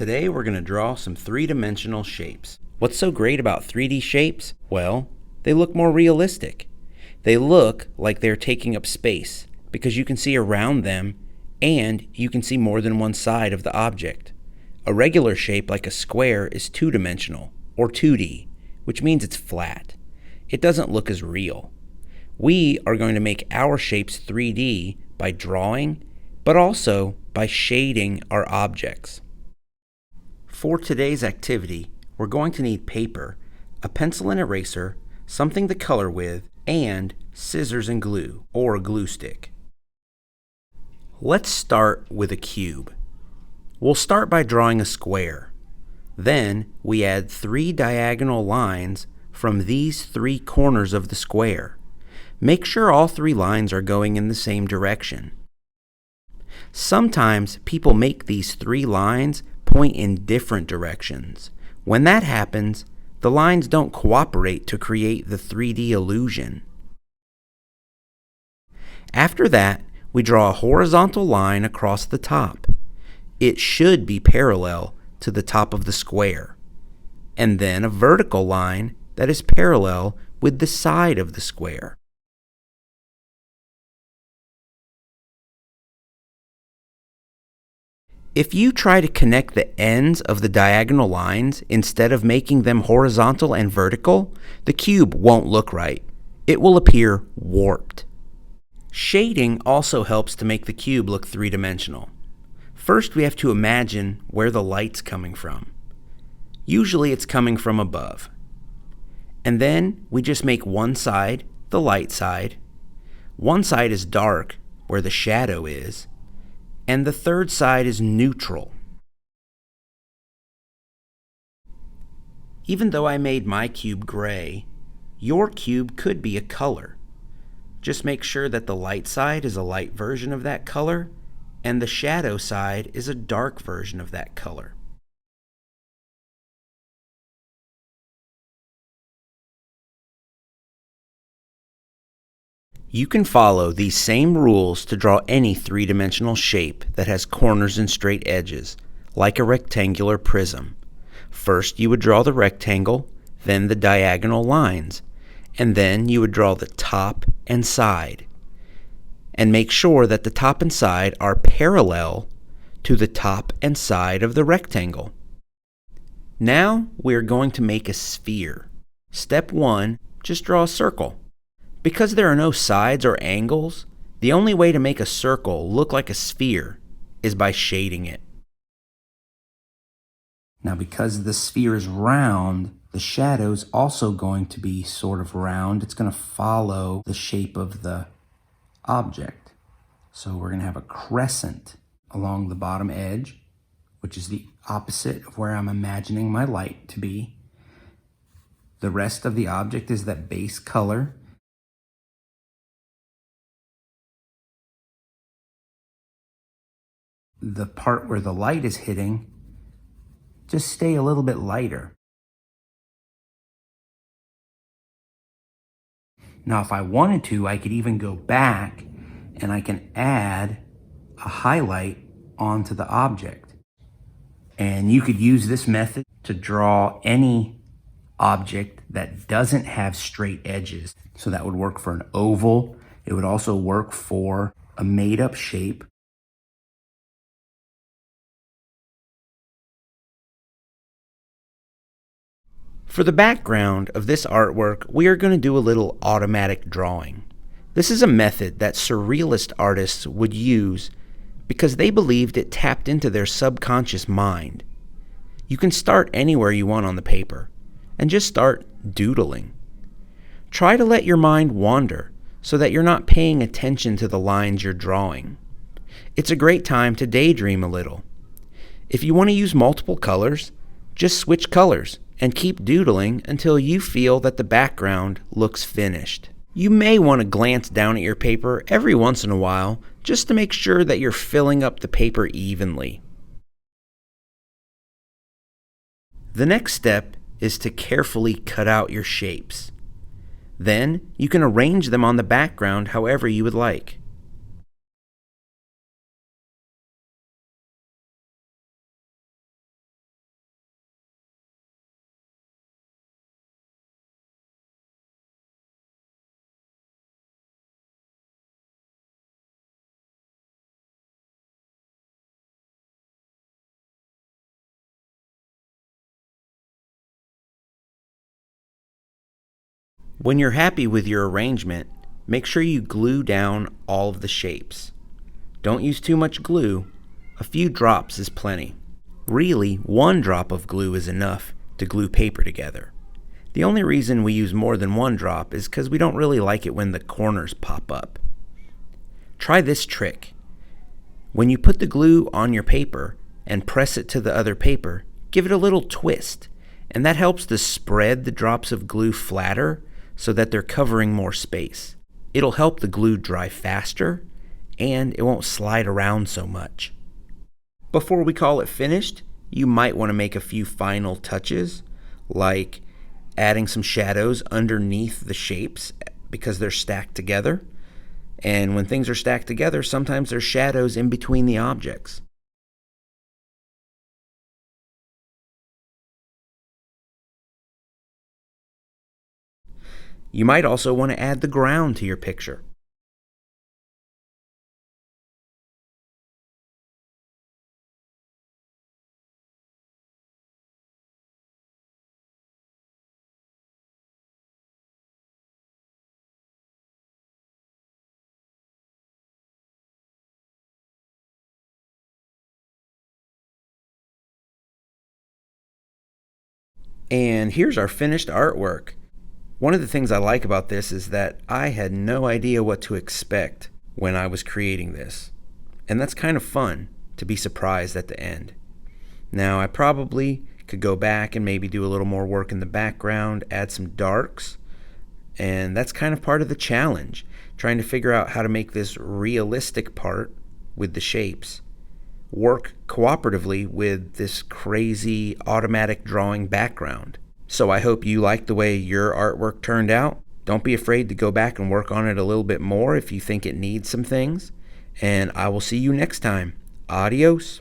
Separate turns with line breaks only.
Today we're going to draw some three-dimensional shapes. What's so great about 3D shapes? Well, they look more realistic. They look like they're taking up space because you can see around them and you can see more than one side of the object. A regular shape like a square is two-dimensional or 2D, which means it's flat. It doesn't look as real. We are going to make our shapes 3D by drawing, but also by shading our objects. For today's activity, we're going to need paper, a pencil and eraser, something to color with, and scissors and glue, or a glue stick. Let's start with a cube. We'll start by drawing a square. Then we add 3 diagonal lines from these 3 corners of the square. Make sure all 3 lines are going in the same direction. Sometimes people make these 3 lines point in different directions. When that happens, the lines don't cooperate to create the 3D illusion. After that, we draw a horizontal line across the top. It should be parallel to the top of the square, and then a vertical line that is parallel with the side of the square. If you try to connect the ends of the diagonal lines instead of making them horizontal and vertical, the cube won't look right. It will appear warped. Shading also helps to make the cube look three-dimensional. First, we have to imagine where the light's coming from. Usually it's coming from above. And then we just make one side the light side. One side is dark, where the shadow is, and the third side is neutral. Even though I made my cube gray, your cube could be a color. Just make sure that the light side is a light version of that color, and the shadow side is a dark version of that color. You can follow these same rules to draw any three-dimensional shape that has corners and straight edges, like a rectangular prism. First, you would draw the rectangle, then the diagonal lines, and then you would draw the top and side. And make sure that the top and side are parallel to the top and side of the rectangle. Now we are going to make a sphere. Step 1, just draw a circle. Because there are no sides or angles, the only way to make a circle look like a sphere is by shading it. Now because the sphere is round, the shadow is also going to be sort of round. It's going to follow the shape of the object. So we're going to have a crescent along the bottom edge, which is the opposite of where I'm imagining my light to be. The rest of the object is that base color. The part where the light is hitting, just stay a little bit lighter. Now if I wanted to, I could even go back and I can add a highlight onto the object. And you could use this method to draw any object that doesn't have straight edges. So that would work for an oval. It would also work for a made-up shape. For the background of this artwork, we are going to do a little automatic drawing. This is a method that surrealist artists would use because they believed it tapped into their subconscious mind. You can start anywhere you want on the paper and just start doodling. Try to let your mind wander so that you're not paying attention to the lines you're drawing. It's a great time to daydream a little. If you want to use multiple colors, just switch colors and keep doodling until you feel that the background looks finished. You may want to glance down at your paper every once in a while just to make sure that you're filling up the paper evenly. The next step is to carefully cut out your shapes. Then you can arrange them on the background however you would like. When you're happy with your arrangement, make sure you glue down all of the shapes. Don't use too much glue. A few drops is plenty. Really, one drop of glue is enough to glue paper together. The only reason we use more than one drop is because we don't really like it when the corners pop up. Try this trick. When you put the glue on your paper and press it to the other paper, give it a little twist, and that helps to spread the drops of glue flatter so that they're covering more space. It'll help the glue dry faster, and it won't slide around so much. Before we call it finished, you might want to make a few final touches, like adding some shadows underneath the shapes because they're stacked together. And when things are stacked together, sometimes there's shadows in between the objects. You might also want to add the ground to your picture. And here's our finished artwork. One of the things I like about this is that I had no idea what to expect when I was creating this. And that's kind of fun, to be surprised at the end. Now, I probably could go back and maybe do a little more work in the background, add some darks, and that's kind of part of the challenge, trying to figure out how to make this realistic part with the shapes work cooperatively with this crazy automatic drawing background. So I hope you like the way your artwork turned out. Don't be afraid to go back and work on it a little bit more if you think it needs some things. And I will see you next time. Adios.